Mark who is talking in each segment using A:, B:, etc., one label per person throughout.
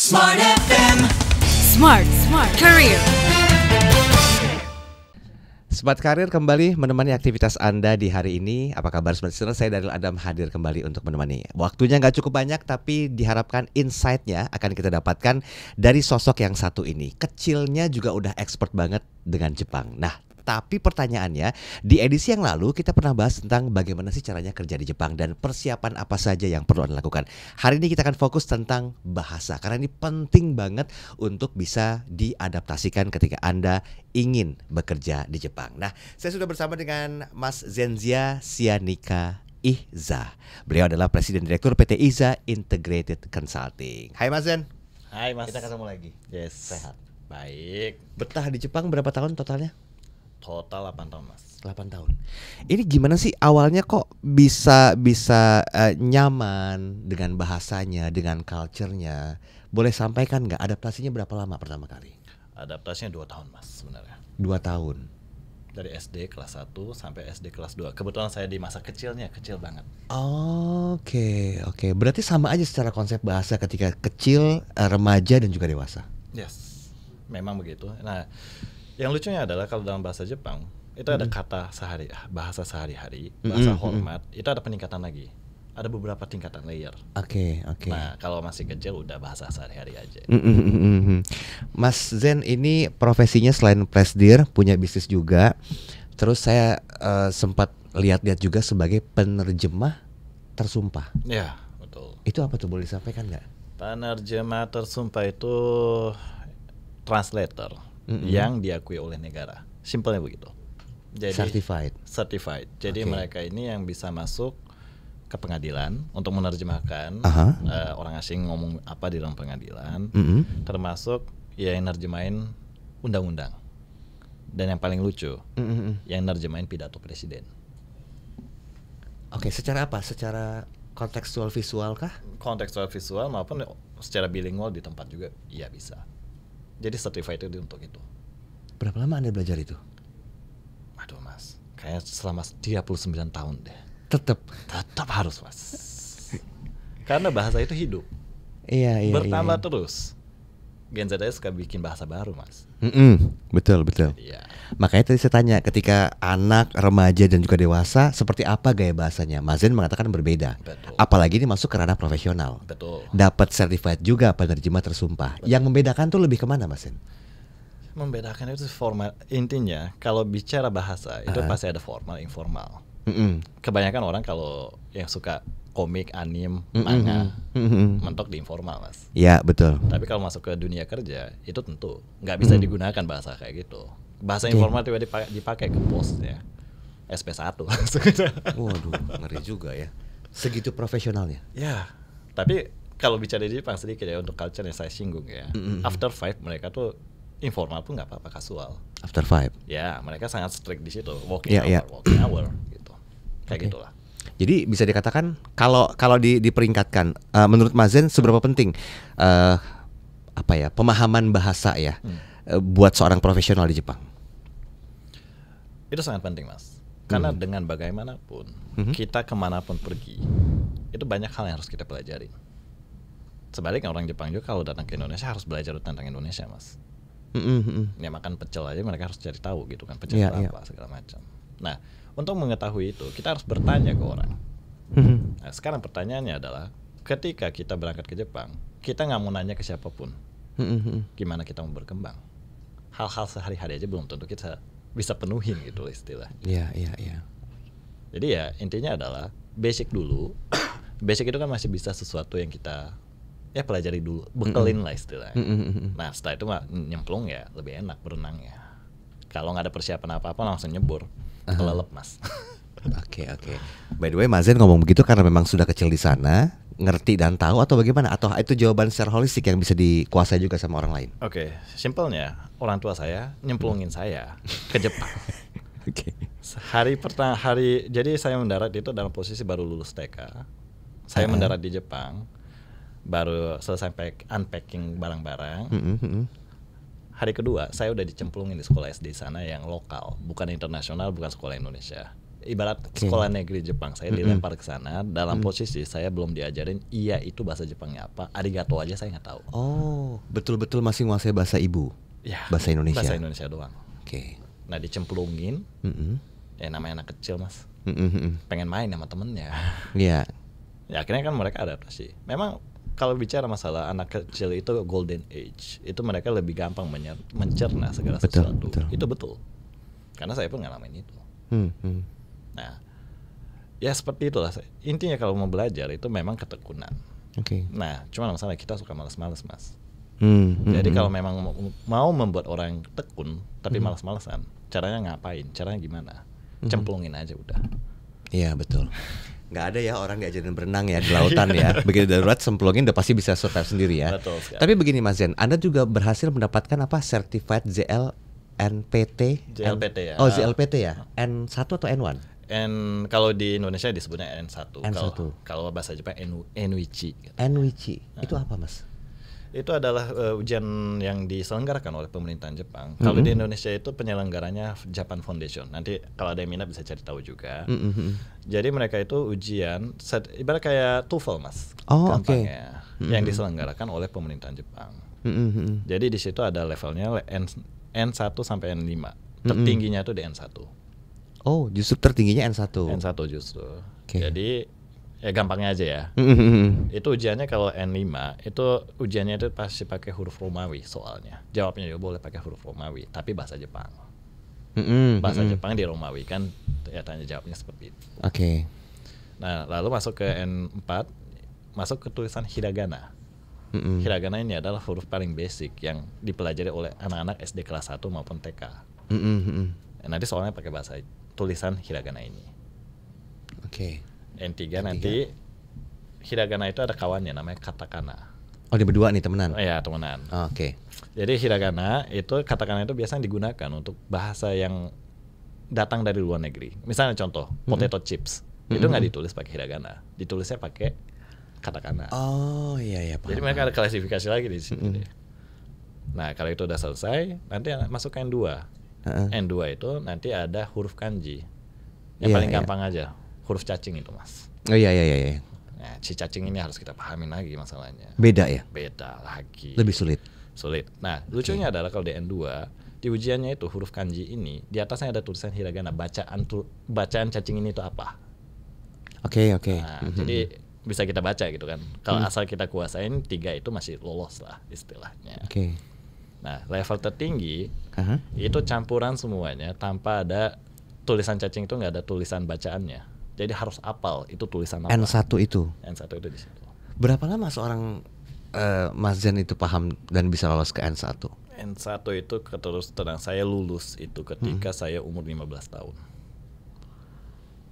A: Smart FM.
B: Smart Career.
C: Smart Career kembali menemani aktivitas Anda di hari ini. Apa kabar Smart Listener? Saya Daryl Adam hadir kembali untuk menemani. Waktunya nggak cukup banyak, tapi diharapkan insight-nya akan kita dapatkan dari sosok yang satu ini. Kecilnya juga udah expert banget dengan Jepang. Nah, tapi pertanyaannya, di edisi yang lalu kita pernah bahas tentang bagaimana sih caranya kerja di Jepang dan persiapan apa saja yang perlu Anda lakukan. Hari ini kita akan fokus tentang bahasa, karena ini penting banget untuk bisa diadaptasikan ketika Anda ingin bekerja di Jepang. Nah, saya sudah bersama dengan Mas Zenzia Sianika Iza. Beliau adalah Presiden Direktur PT Iza Integrated Consulting. Hai Mas Zen.
D: Hai Mas.
C: Kita ketemu lagi.
D: Yes.
C: Sehat.
D: Baik.
C: Betah di Jepang berapa tahun totalnya?
D: Total 8 tahun Mas.
C: 8 tahun. Ini gimana sih awalnya kok bisa nyaman dengan bahasanya, dengan culture-nya? Boleh sampaikan nggak adaptasinya berapa lama pertama kali?
D: Adaptasinya 2 tahun Mas sebenarnya.
C: 2 tahun.
D: Dari SD kelas 1 sampai SD kelas 2. Kebetulan saya di masa kecilnya kecil banget.
C: Oke. Berarti sama aja secara konsep bahasa ketika kecil, remaja dan juga dewasa.
D: Yes. Memang begitu. Nah, yang lucunya adalah kalau dalam bahasa Jepang itu ada kata bahasa sehari-hari, bahasa hormat, itu ada peningkatan lagi. Ada beberapa tingkatan layer.
C: Oke.
D: Nah, kalau masih kecil udah bahasa sehari-hari aja.
C: Mas Zen ini profesinya selain presidir punya bisnis juga. Terus saya sempat lihat-lihat juga sebagai penerjemah tersumpah.
D: Ya, betul.
C: Itu apa tuh, boleh disampaikan nggak?
D: Penerjemah tersumpah itu translator yang diakui oleh negara. Simpelnya begitu. Jadi certified. Jadi mereka ini yang bisa masuk ke pengadilan untuk menerjemahkan orang asing ngomong apa di dalam pengadilan, termasuk ya yang nerjemahin undang-undang. Dan yang paling lucu, yang nerjemahin pidato presiden.
C: Oke, secara apa? Secara kontekstual visual kah?
D: Kontekstual visual maupun secara bilingual di tempat juga, iya bisa. Jadi certified itu untuk itu.
C: Berapa lama Anda belajar itu?
D: Aduh Mas, kayak selama 39 tahun deh.
C: Tetap
D: harus Mas. Karena bahasa itu hidup.
C: Iya.
D: Bertambah terus. Gen Z suka bikin bahasa baru Mas.
C: Betul.
D: Iya.
C: Makanya tadi saya tanya, ketika anak, remaja dan juga dewasa, seperti apa gaya bahasanya? Mas Zen mengatakan berbeda.
D: Betul.
C: Apalagi ini masuk ke ranah profesional.
D: Betul.
C: Dapat certified juga penerjemah tersumpah. Yang membedakan tuh lebih kemana Mas Zen?
D: Membedakan itu formal. Intinya kalau bicara bahasa itu pasti ada formal, informal. Kebanyakan orang kalau yang suka komik, anim, manga, mentok di informal Mas.
C: Ya betul.
D: Tapi kalau masuk ke dunia kerja itu tentu nggak bisa digunakan bahasa kayak gitu. Bahasa informal tiba dipakai ke posnya SP1.
C: Waduh, ngeri juga ya. Segitu profesionalnya.
D: Ya, tapi kalau bicara di Jepang sedikit ya untuk culture yang saya singgung ya. After 5 mereka tuh informal pun nggak apa-apa, kasual.
C: After 5.
D: Ya, mereka sangat strict di situ. Working hour gitu. Kayak gitulah.
C: Jadi bisa dikatakan kalau diperingkatkan, menurut Mas Zen seberapa penting pemahaman bahasa ya buat seorang profesional di Jepang?
D: Itu sangat penting Mas. Karena dengan bagaimanapun kita kemanapun pergi, itu banyak hal yang harus kita pelajari. Sebaliknya orang Jepang juga kalau datang ke Indonesia harus belajar tentang Indonesia Mas. Ya makan pecel aja mereka harus cari tahu gitu kan, pecel apa segala macam. Nah, untuk mengetahui itu kita harus bertanya ke orang. Nah, sekarang pertanyaannya adalah ketika kita berangkat ke Jepang, kita nggak mau nanya ke siapapun gimana kita mau berkembang. Hal-hal sehari-hari aja belum tentu kita bisa penuhin gitu istilah.
C: Iya.
D: Jadi ya intinya adalah basic dulu. Basic itu kan masih bisa sesuatu yang kita pelajari dulu, bekelin lah istilahnya. Nah setelah itu mah nyemplung ya lebih enak berenangnya. Kalau nggak ada persiapan apa-apa langsung nyebur, kelelep Mas.
C: Oke. By the way, Mas Zen ngomong begitu karena memang sudah kecil di sana, ngerti dan tahu atau bagaimana? Atau itu jawaban secara holistik yang bisa dikuasai juga sama orang lain?
D: Oke, simpelnya orang tua saya nyemplungin saya ke Jepang.
C: Oke.
D: Jadi saya mendarat itu dalam posisi baru lulus TK. Saya mendarat di Jepang, baru selesai unpacking barang-barang. Hari kedua saya udah dicemplungin di sekolah SD sana yang lokal, bukan internasional, bukan sekolah Indonesia. ibarat sekolah negeri Jepang, saya dilempar ke sana dalam posisi saya belum diajarin iya itu bahasa Jepangnya apa, arigato aja saya nggak tahu.
C: Oh, betul-betul masih menguasai bahasa ibu.
D: Ya,
C: Bahasa Indonesia.
D: Bahasa Indonesia doang.
C: Oke.
D: Nah dicemplungin, ya namanya anak kecil mas, pengen main sama temennya.
C: Iya.
D: Ya akhirnya kan mereka adaptasi. Memang kalau bicara masalah anak kecil itu golden age, itu mereka lebih gampang mencerna segala sesuatu.
C: Betul.
D: Itu betul. Karena saya pun ngalamin itu. Nah, ya seperti itulah. Intinya kalau mau belajar itu memang ketekunan.
C: Oke.
D: Nah, cuma masalah kita suka malas-malas mas.
C: Jadi
D: Jadi kalau memang mau membuat orang tekun tapi malas-malasan, caranya ngapain? Caranya gimana? Cemplungin aja udah.
C: Iya betul. Nggak ada ya orang diajarin berenang ya di lautan ya. Begitu darurat semplungin udah pasti bisa survive sendiri ya.
D: Betul sekali.
C: Tapi begini Mas Zen, Anda juga berhasil mendapatkan apa Certified ZLNPT?
D: ZLPT ya.
C: Oh ZLPT ya. N1 atau N1?
D: Kalau di Indonesia disebutnya N1.
C: N1.
D: Kalau bahasa Jepang Enwichi.
C: Enwichi. Itu apa Mas?
D: Itu adalah ujian yang diselenggarakan oleh pemerintahan Jepang. Kalau di Indonesia itu penyelenggaranya Japan Foundation. Nanti kalau ada yang minat bisa cari tahu juga. Jadi mereka itu ujian ibarat kayak TOEFL mas.
C: Oh,
D: gampangnya. Yang diselenggarakan oleh pemerintahan Jepang. Jadi di situ ada levelnya N1 sampai N5. Tertingginya itu di N1.
C: Oh, justru tertingginya N1.
D: N1 justru.
C: Okay.
D: Jadi ya gampangnya aja ya. Itu ujiannya kalau N5 itu ujiannya itu pasti pakai huruf Romawi soalnya. Jawabnya juga boleh pakai huruf Romawi, tapi bahasa Jepang. Bahasa Jepang di Romawi kan ya tanya jawabnya seperti itu.
C: Oke.
D: Nah, lalu masuk ke N4, masuk ke tulisan hiragana. Hiragana ini adalah huruf paling basic yang dipelajari oleh anak-anak SD kelas 1 maupun TK. Nanti soalnya pakai bahasa tulisan hiragana ini.
C: Oke.
D: N3 nanti hiragana itu ada kawannya namanya katakana.
C: Oh, dia berdua nih temenan?
D: Iya, temenan.
C: Oke.
D: Jadi hiragana itu katakana itu biasanya digunakan untuk bahasa yang datang dari luar negeri. Misalnya contoh, potato chips. Itu nggak ditulis pakai hiragana, ditulisnya pakai katakana.
C: Oh, iya paham.
D: Jadi mereka ada klasifikasi lagi di sini. Nah, kalau itu udah selesai, nanti masuk ke N2. N2 itu nanti ada huruf kanji. Yang paling gampang aja. Huruf cacing itu mas.
C: Oh iya.
D: Nah, si cacing ini harus kita pahamin lagi masalahnya.
C: Beda ya?
D: Beda lagi.
C: Lebih sulit.
D: Nah, lucunya adalah kalau di N2 di ujiannya itu huruf kanji ini di atasnya ada tulisan hiragana. Bacaan cacing ini itu apa?
C: Oke.
D: Nah, jadi bisa kita baca gitu kan. Kalau asal kita kuasain 3 itu masih lolos lah istilahnya.
C: Oke.
D: Nah, level tertinggi itu campuran semuanya tanpa ada tulisan cacing, itu nggak ada tulisan bacaannya. Jadi harus apal itu tulisan apa.
C: N1 itu.
D: N1 itu di situ.
C: Berapa lama seorang Mas Zen itu paham dan bisa lolos ke N1?
D: N1 itu terus terang saya lulus itu ketika saya umur 15 tahun.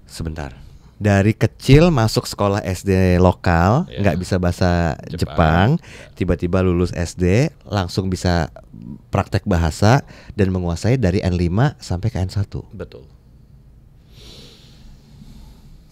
C: Sebentar. Dari kecil masuk sekolah SD lokal, nggak bisa bahasa Jepang, tiba-tiba lulus SD, langsung bisa praktek bahasa dan menguasai dari N5 sampai ke N1.
D: Betul.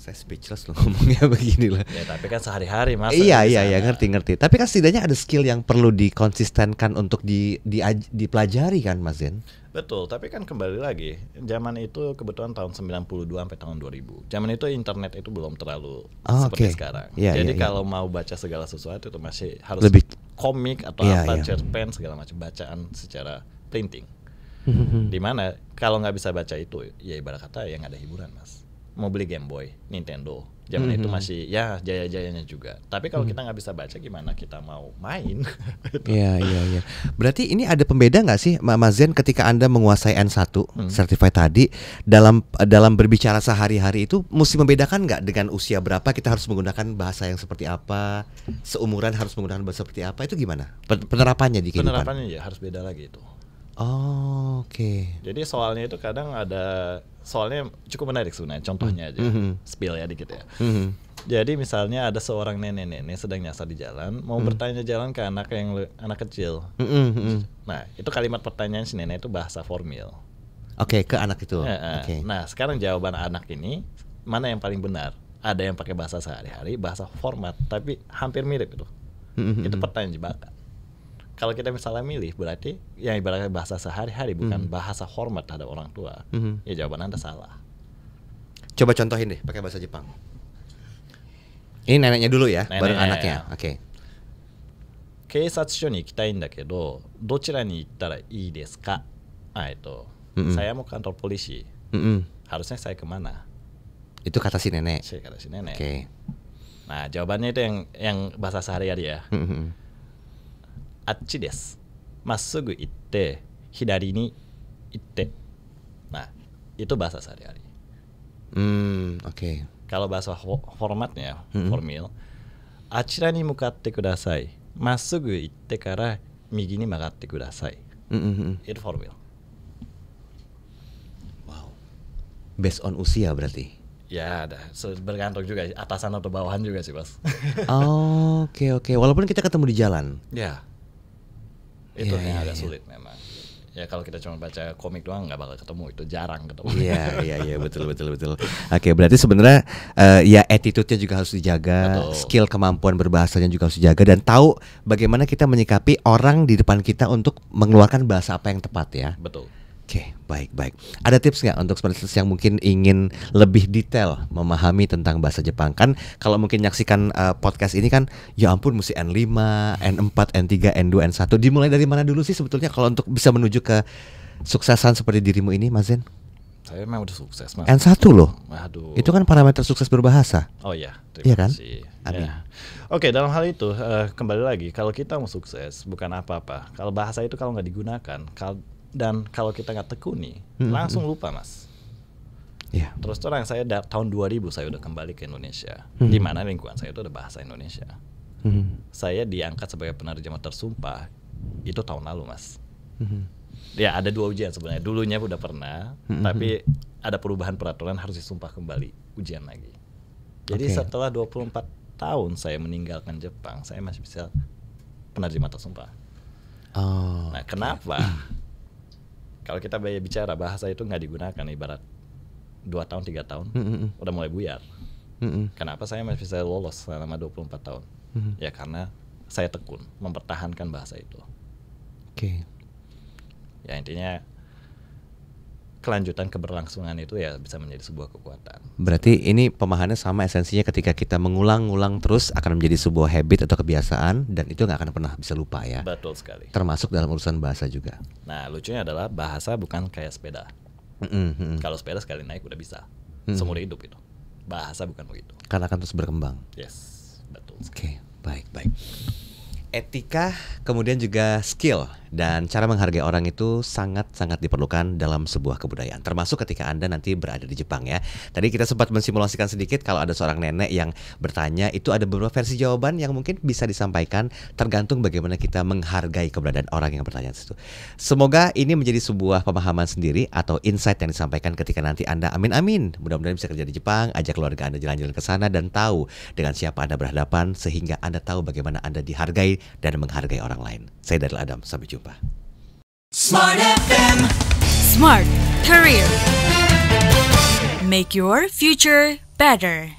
C: Saya speechless loh ngomongnya begini lah.
D: Ya tapi kan sehari-hari mas.
C: Iya ngerti. Tapi kan setidaknya ada skill yang perlu dikonsistenkan untuk dipelajari kan Mas Zen.
D: Betul, tapi kan kembali lagi zaman itu kebetulan tahun 92 sampai tahun 2000. Zaman itu internet itu belum terlalu seperti sekarang. Jadi kalau mau baca segala sesuatu itu masih harus lebih komik atau cerpen segala macam bacaan secara printing. Dimana kalau nggak bisa baca itu ya ibarat kata ya nggak ada hiburan mas. Mau beli Game Boy, Nintendo, zaman itu masih ya jaya-jayanya juga. Tapi kalau kita nggak bisa baca gimana kita mau main?
C: Iya. Berarti ini ada pembeda nggak sih, Mas Zen, ketika Anda menguasai N1 certified tadi dalam berbicara sehari-hari itu mesti membedakan nggak dengan usia berapa kita harus menggunakan bahasa yang seperti apa, seumuran harus menggunakan bahasa seperti apa, itu gimana penerapannya di kehidupan?
D: Penerapannya ya harus beda lagi itu.
C: Oh, oke.
D: Jadi soalnya itu kadang ada soalnya cukup menarik sebenarnya. Contohnya aja, spill ya dikit ya. Jadi misalnya ada seorang nenek-nenek sedang nyasar di jalan, mau bertanya jalan ke anak kecil. Nah itu kalimat pertanyaan si nenek itu bahasa formal.
C: Oke, ke anak itu.
D: Nah sekarang jawaban anak ini mana yang paling benar? Ada yang pakai bahasa sehari-hari, bahasa format, tapi hampir mirip itu. Itu pertanyaan jebakan. Kalau kita misalnya milih berarti yang ibaratnya bahasa sehari-hari bukan bahasa hormat terhadap orang tua. Ya jawaban Anda salah.
C: Coba contohin deh pakai bahasa Jepang. Ini neneknya dulu ya, baru anaknya. Oke.
D: 警察署に行きたいんだけど、どちらに行ったらいいですか? Saya mau kantor polisi. Harusnya saya kemana?
C: Itu kata si nenek.
D: Kata si nenek.
C: Oke.
D: Nah, jawabannya itu yang bahasa sehari-hari ya. Achi desu. Massugu itte, hidari ni itte. Nah, itu bahasa sehari-hari.
C: Oke.
D: Kalau bahasa formatnya, formal, achira ni mukatte kudasai. Massugu itte kara migi ni magatte kudasai. Itu formal.
C: Wow. Based on usia berarti?
D: Ya, bergantung juga atasan atau bawahan juga sih, Mas.
C: Oke. Walaupun kita ketemu di jalan.
D: Ya. Itu yang agak sulit memang. Ya kalau kita cuma baca komik doang nggak bakal ketemu, itu jarang ketemu.
C: Iya betul. Oke, berarti sebenarnya ya attitude-nya juga harus dijaga, betul. Skill kemampuan berbahasanya juga harus dijaga dan tahu bagaimana kita menyikapi orang di depan kita untuk mengeluarkan bahasa apa yang tepat ya.
D: Betul.
C: Oke, baik. Ada tips nggak untuk specialist yang mungkin ingin lebih detail memahami tentang bahasa Jepang? Kan kalau mungkin menyaksikan podcast ini kan, ya ampun mesti N5, N4, N3, N2, N1. Dimulai dari mana dulu sih sebetulnya kalau untuk bisa menuju ke suksesan seperti dirimu ini, Mas Zen?
D: Saya memang udah sukses, Mas.
C: N1 loh.
D: Aduh.
C: Itu kan parameter sukses berbahasa.
D: Oh iya,
C: iya kan?
D: Amin. Ya. Oke, dalam hal itu kembali lagi, kalau kita mau sukses bukan apa-apa. Kalau bahasa itu kalau nggak digunakan, dan kalau kita nggak tekuni, langsung lupa, Mas.
C: Yeah.
D: Terus terang saya tahun 2000 saya udah kembali ke Indonesia, di mana lingkungan saya itu ada bahasa Indonesia. Saya diangkat sebagai penerjemah tersumpah itu tahun lalu, Mas. Ya ada 2 ujian sebenarnya. Dulunya udah pernah, tapi ada perubahan peraturan harus disumpah kembali, ujian lagi. Jadi setelah 24 tahun saya meninggalkan Jepang, saya masih bisa penerjemah tersumpah. Nah, kenapa? Kalau kita bicara bahasa itu nggak digunakan, ibarat 2 tahun 3 tahun udah mulai buyar. Kenapa saya masih bisa lolos selama 24 tahun? Ya karena saya tekun mempertahankan bahasa itu.
C: Oke.
D: Ya intinya kelanjutan keberlangsungan itu ya bisa menjadi sebuah kekuatan.
C: Berarti ini pemahamannya sama esensinya, ketika kita mengulang-ulang terus akan menjadi sebuah habit atau kebiasaan, dan itu nggak akan pernah bisa lupa ya.
D: Betul sekali.
C: Termasuk dalam urusan bahasa juga.
D: Nah lucunya adalah bahasa bukan kayak sepeda. Kalau sepeda sekali naik udah bisa seumur hidup itu. Bahasa bukan begitu.
C: Karena akan terus berkembang.
D: Yes, betul.
C: Oke, baik. Etika, kemudian juga skill dan cara menghargai orang itu sangat-sangat diperlukan dalam sebuah kebudayaan, termasuk ketika Anda nanti berada di Jepang ya. Tadi kita sempat mensimulasikan sedikit kalau ada seorang nenek yang bertanya, itu ada beberapa versi jawaban yang mungkin bisa disampaikan tergantung bagaimana kita menghargai keberadaan orang yang bertanya itu. Semoga ini menjadi sebuah pemahaman sendiri atau insight yang disampaikan ketika nanti Anda amin mudah-mudahan bisa kerja di Jepang, ajak keluarga Anda jalan-jalan ke sana dan tahu dengan siapa Anda berhadapan sehingga Anda tahu bagaimana Anda dihargai dan menghargai orang lain. Saya Daryl Adam, sampai jumpa.
B: Smart FM. Smart Career. Make your future better.